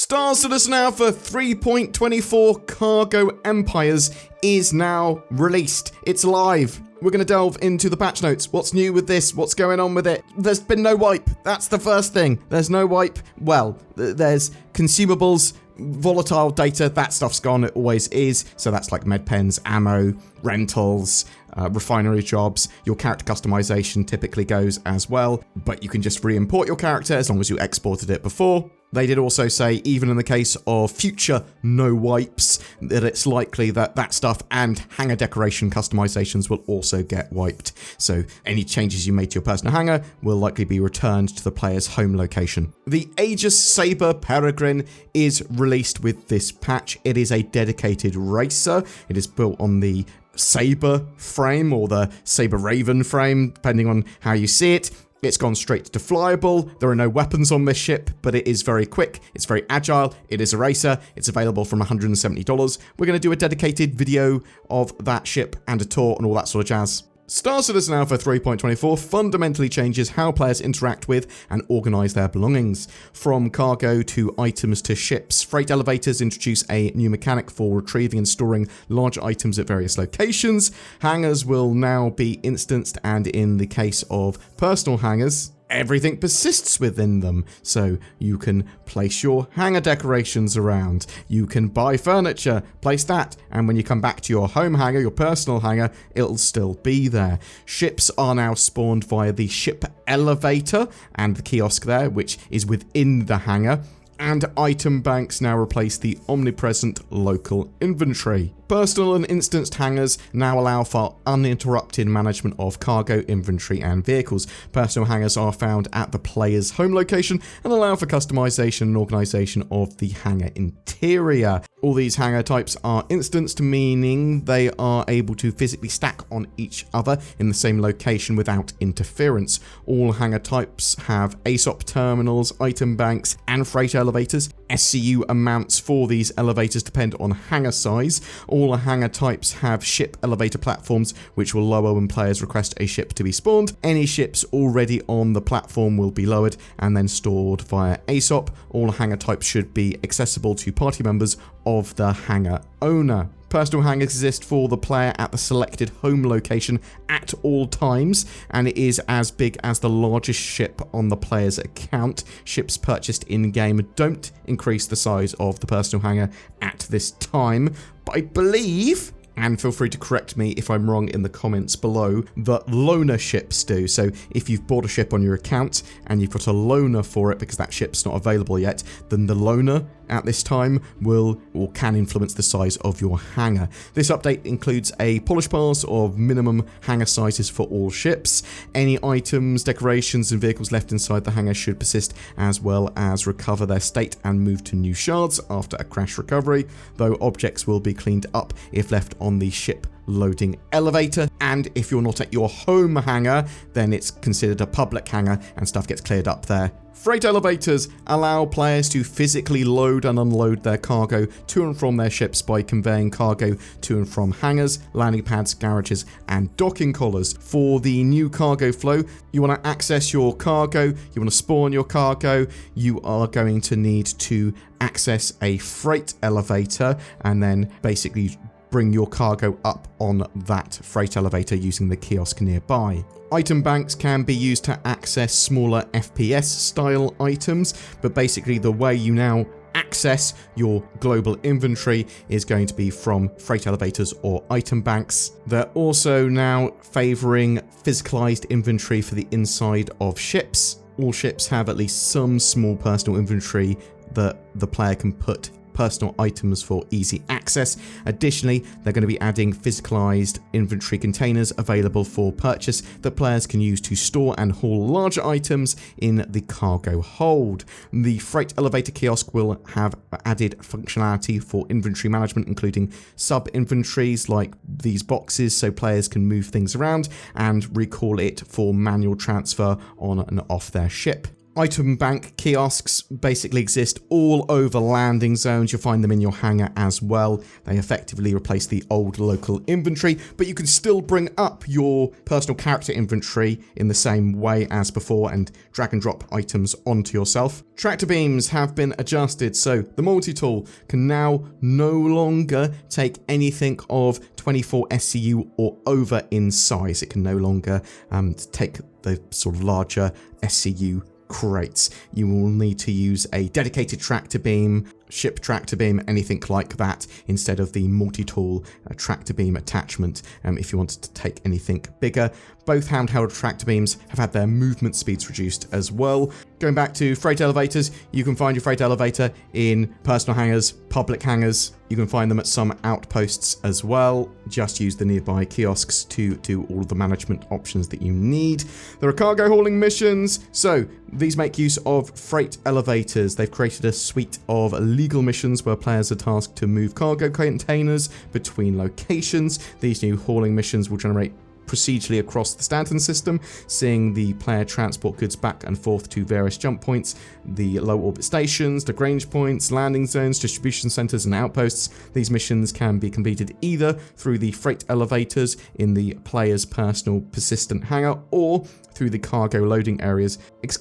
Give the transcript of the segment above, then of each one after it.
Star Citizen Alpha 3.24 Cargo Empires is now released. It's live. We're going to delve into the patch notes. What's new with this? What's going on with it? There's been no wipe. That's the first thing. There's no wipe. Well, there's consumables, volatile data. That stuff's gone. It always is. So that's like med pens, ammo, rentals, refinery jobs. Your character customization typically goes as well, but you can just re-import your character as long as you exported it before. They did also say, even in the case of future no wipes, that it's likely that that stuff and hangar decoration customizations will also get wiped. So any changes you made to your personal hangar will likely be returned to the player's home location. The Aegis Sabre Peregrine is released with this patch. It is a dedicated racer. It is built on the Sabre frame or the Sabre Raven frame, depending on how you see it. It's gone straight to flyable. There are no weapons on this ship, but it is very quick. It's very agile. It is a racer. It's available from $170. We're going to do a dedicated video of that ship and a tour and all that sort of jazz. Star Citizen Alpha 3.24 fundamentally changes how players interact with and organise their belongings. From cargo to items to ships, freight elevators introduce a new mechanic for retrieving and storing large items at various locations. Hangars will now be instanced, and in the case of personal hangars, everything persists within them, so you can place your hangar decorations around, you can buy furniture, place that, and when you come back to your home hangar, your personal hangar, it'll still be there. Ships are now spawned via the ship elevator and the kiosk there, which is within the hangar, and item banks now replace the omnipresent local inventory. Personal and instanced hangars now allow for uninterrupted management of cargo, inventory, and vehicles. Personal hangars are found at the player's home location and allow for customization and organization of the hangar interior. All these hangar types are instanced, meaning they are able to physically stack on each other in the same location without interference. All hangar types have ASOP terminals, item banks, and freight elevators. SCU amounts for these elevators depend on hangar size. All hangar types have ship elevator platforms, which will lower when players request a ship to be spawned. Any ships already on the platform will be lowered and then stored via ASOP. All hangar types should be accessible to party members of the hangar owner. Personal hangars exist for the player at the selected home location at all times, and it is as big as the largest ship on the player's account. Ships purchased in-game don't increase the size of the personal hangar at this time, but I believe, and feel free to correct me if I'm wrong in the comments below, that loaner ships do. So if you've bought a ship on your account and you've got a loaner for it because that ship's not available yet, then the loaner at this time will or can influence the size of your hangar. This update includes a polish pass of minimum hangar sizes for all ships. Any items, decorations, and vehicles left inside the hangar should persist, as well as recover their state and move to new shards after a crash recovery, though objects will be cleaned up if left on the ship loading elevator, and if you're not at your home hangar, then it's considered a public hangar and stuff gets cleared up there. Freight elevators allow players to physically load and unload their cargo to and from their ships by conveying cargo to and from hangars, landing pads, garages, and docking collars. For the new cargo flow, you want to access your cargo, you want to spawn your cargo, you are going to need to access a freight elevator and then basically bring your cargo up on that freight elevator using the kiosk nearby. Item banks can be used to access smaller FPS style items, but basically the way you now access your global inventory is going to be from freight elevators or item banks. They're also now favoring physicalized inventory for the inside of ships. All ships have at least some small personal inventory that the player can put personal items for easy access. Additionally, they're going to be adding physicalized inventory containers available for purchase that players can use to store and haul larger items in the cargo hold. The freight elevator kiosk will have added functionality for inventory management, including sub-inventories like these boxes so players can move things around and recall it for manual transfer on and off their ship. Item bank kiosks basically exist all over landing zones. You'll find them in your hangar as well. They effectively replace the old local inventory, but you can still bring up your personal character inventory in the same way as before and drag and drop items onto yourself. Tractor beams have been adjusted, so the multi-tool can now no longer take anything of 24 SCU or over in size. It can no longer take the sort of larger SCU crates. You will need to use a dedicated tractor beam, ship tractor beam, anything like that, instead of the multi-tool tractor beam attachment if you wanted to take anything bigger. Both handheld tractor beams have had their movement speeds reduced as well. Going back to freight elevators, you can find your freight elevator in personal hangars, public hangars. You can find them at some outposts as well. Just use the nearby kiosks to do all of the management options that you need. There are cargo hauling missions. So these make use of freight elevators. They've created a suite of legal missions where players are tasked to move cargo containers between locations. These new hauling missions will generate procedurally across the Stanton system, seeing the player transport goods back and forth to various jump points, the low orbit stations, Lagrange points, landing zones, distribution centers, and outposts. These missions can be completed either through the freight elevators in the player's personal persistent hangar or through the cargo loading areas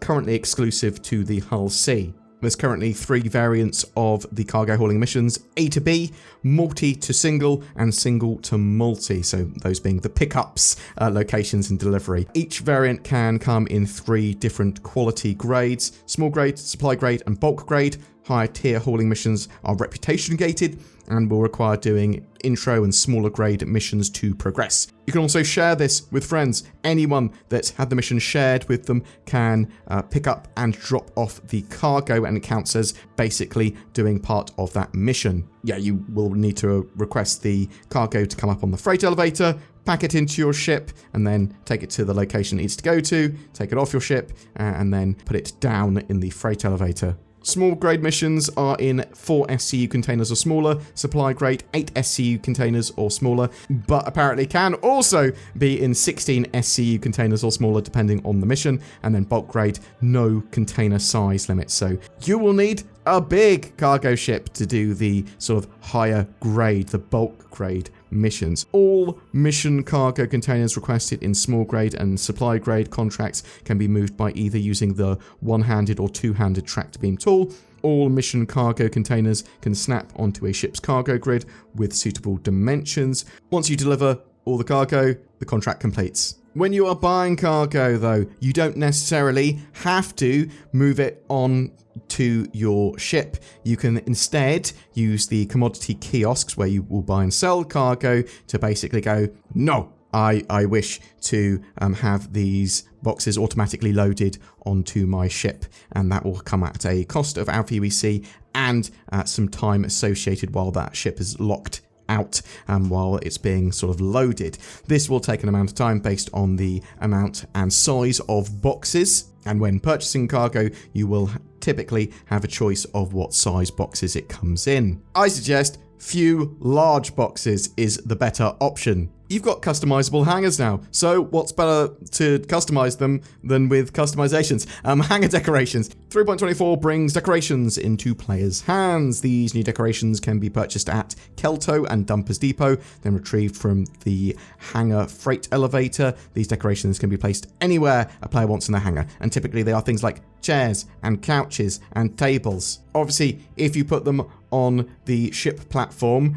currently exclusive to the Hull C. There's currently 3 variants of the cargo hauling missions: A to B, multi to single, and single to multi, so those being the pickups, locations, and delivery. Each variant can come in 3 different quality grades: small grade, supply grade, and bulk grade. Higher tier hauling missions are reputation gated and will require doing intro and smaller grade missions to progress. You can also share this with friends. Anyone that's had the mission shared with them can pick up and drop off the cargo, and it counts as basically doing part of that mission. Yeah, you will need to request the cargo to come up on the freight elevator, pack it into your ship, and then take it to the location it needs to go to, take it off your ship, and then put it down in the freight elevator. Small grade missions are in 4 SCU containers or smaller, supply grade 8 SCU containers or smaller, but apparently can also be in 16 SCU containers or smaller depending on the mission, and then bulk grade, no container size limit. So you will need a big cargo ship to do the sort of higher grade, the bulk grade missions. All mission cargo containers requested in small grade and supply grade contracts can be moved by either using the one-handed or two-handed tractor beam tool. All mission cargo containers can snap onto a ship's cargo grid with suitable dimensions. Once you deliver all the cargo, the contract completes. When you are buying cargo, though, you don't necessarily have to move it on to your ship. You can instead use the commodity kiosks where you will buy and sell cargo to basically go, no, I wish to have these boxes automatically loaded onto my ship, and that will come at a cost of Alpha UEC and some time associated while that ship is locked out while it's being sort of loaded. This will take an amount of time based on the amount and size of boxes, and when purchasing cargo you will typically have a choice of what size boxes it comes in. I suggest few large boxes is the better option. You've got customizable hangars now, so what's better to customize them than with customizations? Hangar decorations. 3.24 brings decorations into players' hands. These new decorations can be purchased at Kelto and Dumpers Depot, then retrieved from the hangar freight elevator. These decorations can be placed anywhere a player wants in the hangar, and typically they are things like chairs and couches and tables. Obviously, if you put them on the ship platform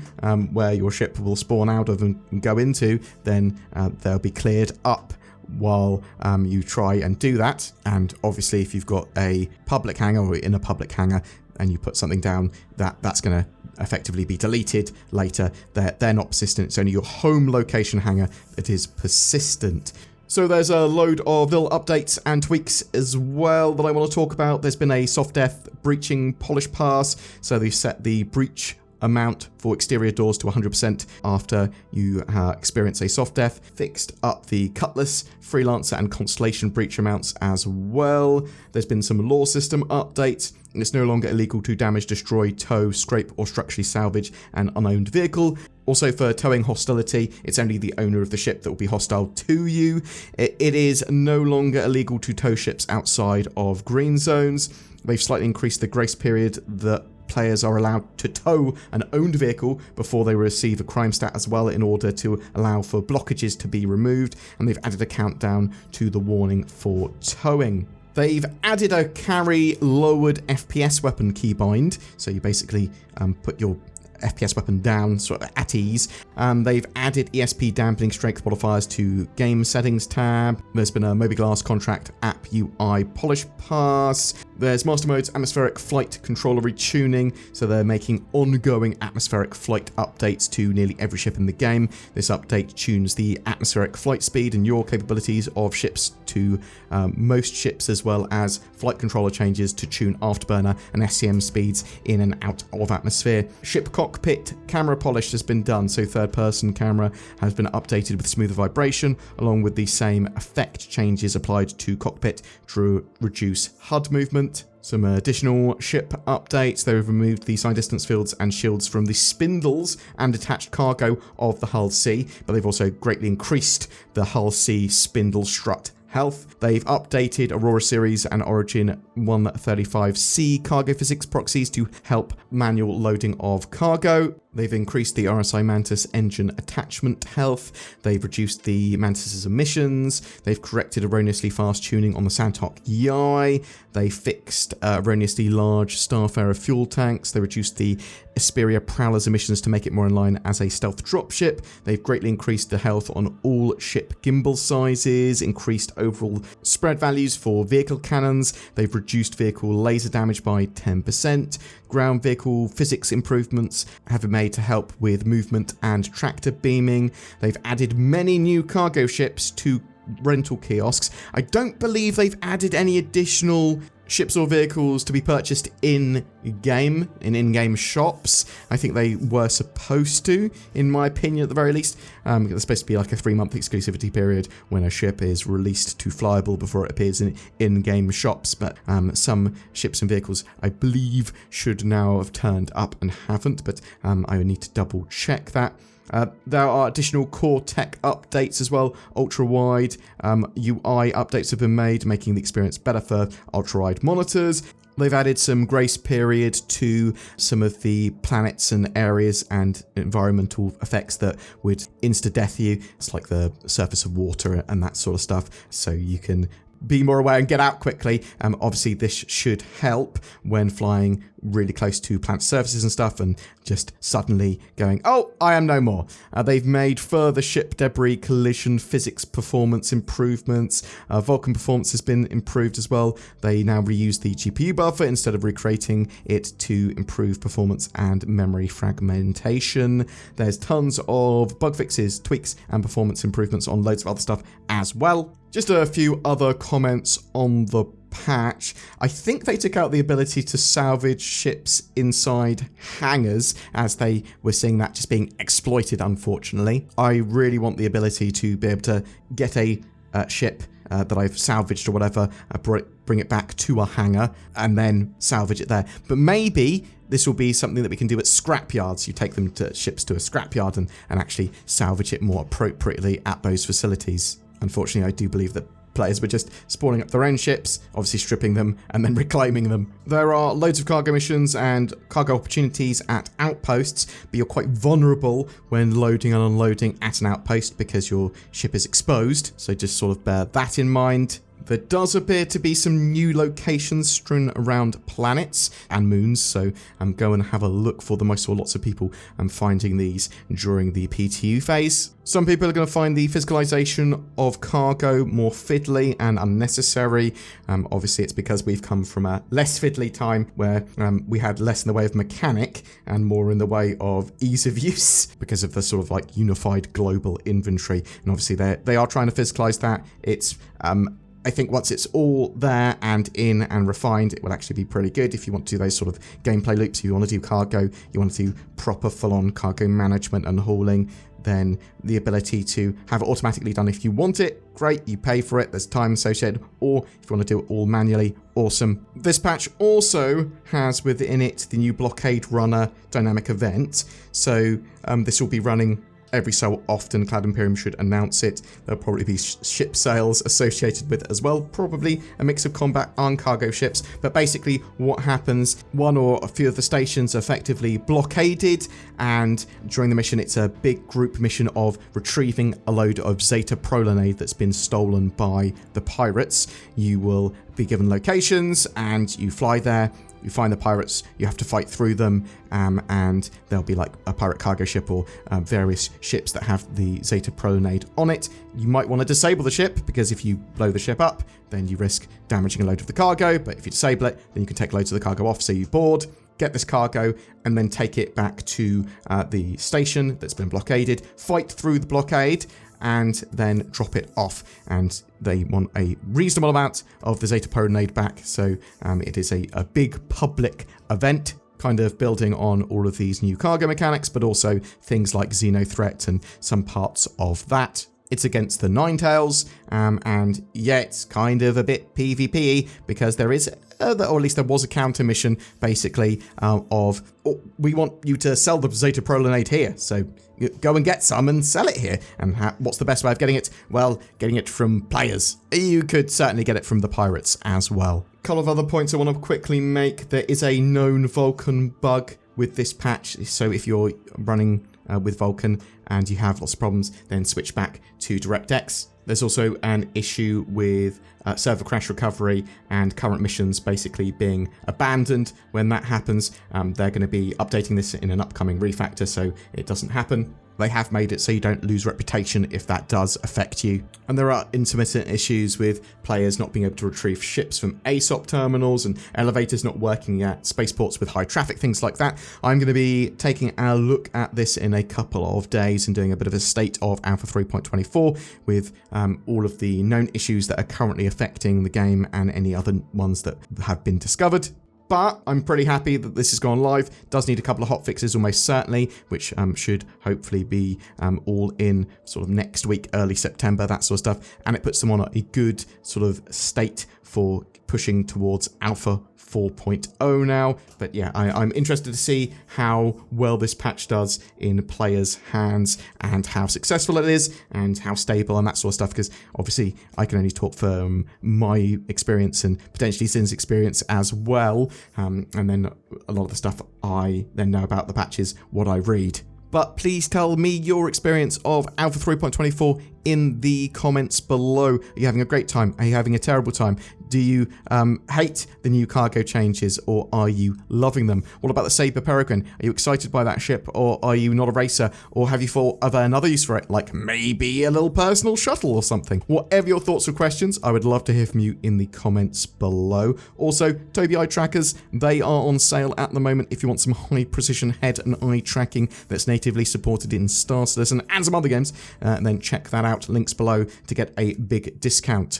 where your ship will spawn out of and go into, then they'll be cleared up while you try and do that. And obviously, if you've got a public hangar or in a public hangar and you put something down, that's going to effectively be deleted later. They're not persistent. It's only your home location hangar that is persistent. So there's a load of little updates and tweaks as well that I want to talk about. There's been a soft death breaching polish pass, so they've set the breach amount for exterior doors to 100% after you experience a soft death. Fixed up the Cutlass, Freelancer and Constellation breach amounts as well. There's been some lore system updates. It's no longer illegal to damage, destroy, tow, scrape or structurally salvage an unowned vehicle. Also for towing hostility, it's only the owner of the ship that will be hostile to you. It is no longer illegal to tow ships outside of green zones. They've slightly increased the grace period that players are allowed to tow an owned vehicle before they receive a crime stat as well, in order to allow for blockages to be removed, and they've added a countdown to the warning for towing. They've added a carry lowered FPS weapon keybind, so you basically put your FPS weapon down sort of at ease. They've added ESP dampening strength modifiers to game settings tab. There's been a Mobiglass contract app UI polish pass. There's Master Mode's atmospheric flight controller retuning, so they're making ongoing atmospheric flight updates to nearly every ship in the game. This update tunes the atmospheric flight speed and yaw capabilities of ships to most ships, as well as flight controller changes to tune afterburner and SCM speeds in and out of atmosphere. Ship cockpit camera polish has been done, so third-person camera has been updated with smoother vibration, along with the same effect changes applied to cockpit to reduce HUD movement. Some additional ship updates. They've removed the side distance fields and shields from the spindles and attached cargo of the Hull C, but they've also greatly increased the Hull C spindle strut health. They've updated Aurora Series and Origin 135C cargo physics proxies to help manual loading of cargo. They've increased the RSI Mantis engine attachment health. They've reduced the Mantis's emissions. They've corrected erroneously fast tuning on the Santok Yai. They fixed erroneously large Starfarer fuel tanks. They reduced the Asperia Prowler's emissions to make it more in line as a stealth dropship. They've greatly increased the health on all ship gimbal sizes, increased overall spread values for vehicle cannons. They've reduced vehicle laser damage by 10%. Ground vehicle physics improvements have been made to help with movement and tractor beaming. They've added many new cargo ships to rental kiosks. I don't believe they've added any additional ships or vehicles to be purchased in-game, in-game shops. I think they were supposed to, in my opinion at the very least. There's supposed to be like a 3-month exclusivity period when a ship is released to flyable before it appears in in-game shops, but some ships and vehicles I believe should now have turned up and haven't, but I would need to double check that. There are additional core tech updates as well. Ultra-wide UI updates have been made, making the experience better for ultra-wide monitors. They've added some grace period to some of the planets and areas and environmental effects that would insta-death you. It's like the surface of water and that sort of stuff, so you can be more aware and get out quickly. Obviously, this should help when flying really close to planet surfaces and stuff and just suddenly going, oh, I am no more. They've made further ship debris collision physics performance improvements. Vulcan performance has been improved as well. They now reuse the GPU buffer instead of recreating it to improve performance and memory fragmentation. There's tons of bug fixes, tweaks, and performance improvements on loads of other stuff as well. Just a few other comments on the patch. I think they took out the ability to salvage ships inside hangars, as they were seeing that just being exploited, unfortunately. I really want the ability to be able to get a ship that I've salvaged or whatever, bring it back to a hangar and then salvage it there. But maybe this will be something that we can do at scrapyards. You take them to ships to a scrapyard and actually salvage it more appropriately at those facilities. Unfortunately, I do believe that players were just spawning up their own ships, obviously stripping them and then reclaiming them. There are loads of cargo missions and cargo opportunities at outposts, but you're quite vulnerable when loading and unloading at an outpost because your ship is exposed, so just sort of bear that in mind. There does appear to be some new locations strewn around planets and moons, so go and have a look for them. I saw lots of people finding these during the PTU phase. Some people are going to find the physicalization of cargo more fiddly and unnecessary. Obviously, it's because we've come from a less fiddly time where we had less in the way of mechanic and more in the way of ease of use because of the sort of like unified global inventory. And obviously, they are trying to physicalize that. It's I think once it's all there and in and refined, it will actually be pretty good if you want to do those sort of gameplay loops. If you want to do cargo, you want to do proper full-on cargo management and hauling, then the ability to have it automatically done if you want it, great, you pay for it, there's time associated, or if you want to do it all manually, awesome. This patch also has within it the new Blockade Runner dynamic event, so this will be running every so often. Cloud Imperium should announce it. There'll probably be ship sales associated with it as well, probably a mix of combat and cargo ships. But basically what happens, one or a few of the stations are effectively blockaded, and during the mission it's a big group mission of retrieving a load of Zeta Prolonade that's been stolen by the pirates. You will be given locations and you fly there. You find the pirates, you have to fight through them, and there'll be like a pirate cargo ship or various ships that have the Zeta Prolonade on it. You might want to disable the ship, because if you blow the ship up, then you risk damaging a load of the cargo, but if you disable it, then you can take loads of the cargo off. So you board, get this cargo, and then take it back to the station that's been blockaded, fight through the blockade, and then drop it off. And they want a reasonable amount of the Zeta Prolonade back, so it is a big public event, kind of building on all of these new cargo mechanics, but also things like Xeno Threat and some parts of that. It's against the Ninetales, and yeah, it's kind of a bit PvP-y, because there is, or at least there was a counter mission, basically, of, oh, we want you to sell the Zeta Prolonade here, so go and get some and sell it here. And what's the best way of getting it? Well, getting it from players. You could certainly get it from the pirates as well. A couple of other points I want to quickly make. There is a known Vulkan bug with this patch, so if you're running with Vulkan and you have lots of problems, then switch back to DirectX. There's also an issue with server crash recovery and current missions basically being abandoned. When that happens, they're going to be updating this in an upcoming refactor so it doesn't happen. They have made it so you don't lose reputation if that does affect you. And there are intermittent issues with players not being able to retrieve ships from ASOP terminals and elevators not working at spaceports with high traffic, things like that. I'm going to be taking a look at this in a couple of days and doing a bit of a state of Alpha 3.24 with all of the known issues that are currently affecting the game and any other ones that have been discovered. But I'm pretty happy that this has gone live. It does need a couple of hotfixes almost certainly, which should hopefully be all in sort of next week, early September, that sort of stuff. And it puts them on a good sort of state for pushing towards Alpha 4.0 now. But yeah, I'm interested to see how well this patch does in players' hands and how successful it is and how stable and that sort of stuff, because obviously I can only talk from my experience and potentially Sin's experience as well. And then a lot of the stuff I then know about the patch is what I read. But please tell me your experience of Alpha 3.24 in the comments below. Are you having a great time? Are you having a terrible time? Do you hate the new cargo changes, or are you loving them? What about the Saber Peregrine? Are you excited by that ship, or are you not a racer? Or have you thought of another use for it, like maybe a little personal shuttle or something? Whatever your thoughts or questions, I would love to hear from you in the comments below. Also, Tobii eye trackers, they are on sale at the moment if you want some high precision head and eye tracking that's natively supported in Star Citizen and some other games, then check that out. Links below to get a big discount.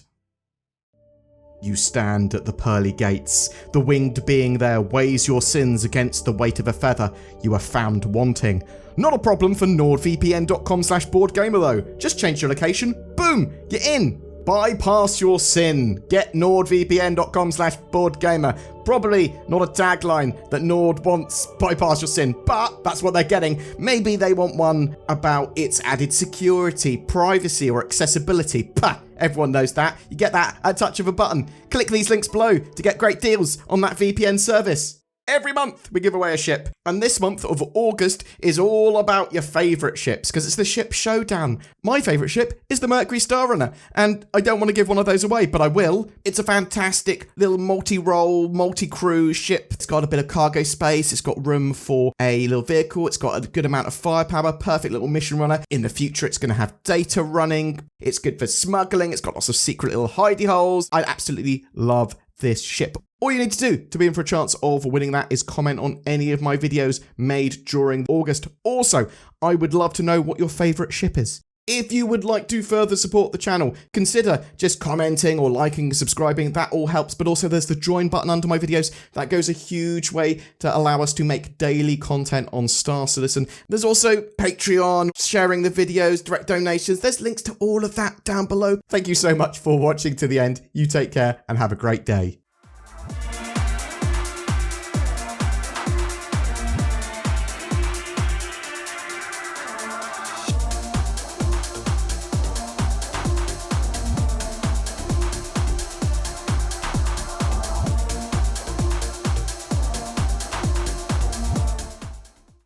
You stand at the pearly gates. The winged being there weighs your sins against the weight of a feather. You are found wanting. Not a problem for nordvpn.com/BoredGamer though. Just change your location. Boom! You're in. Bypass your sin. Get nordvpn.com/BoredGamer. Probably not a tagline that Nord wants, bypass your sin, but that's what they're getting. Maybe they want one about its added security, privacy, or accessibility. Pah, everyone knows that. You get that at a touch of a button. Click these links below to get great deals on that VPN service. Every month we give away a ship, and this month of August is all about your favourite ships, because it's the ship showdown. My favourite ship is the Mercury Starrunner, and I don't want to give one of those away, but I will. It's a fantastic little multi-role, multi-crew ship. It's got a bit of cargo space, it's got room for a little vehicle, it's got a good amount of firepower, perfect little mission runner. In the future it's going to have data running, it's good for smuggling, it's got lots of secret little hidey holes. I absolutely love this ship. All you need to do to be in for a chance of winning that is comment on any of my videos made during August. Also, I would love to know what your favourite ship is. If you would like to further support the channel, consider just commenting or liking, subscribing. That all helps. But also there's the join button under my videos. That goes a huge way to allow us to make daily content on Star Citizen. There's also Patreon, sharing the videos, direct donations. There's links to all of that down below. Thank you so much for watching to the end. You take care and have a great day.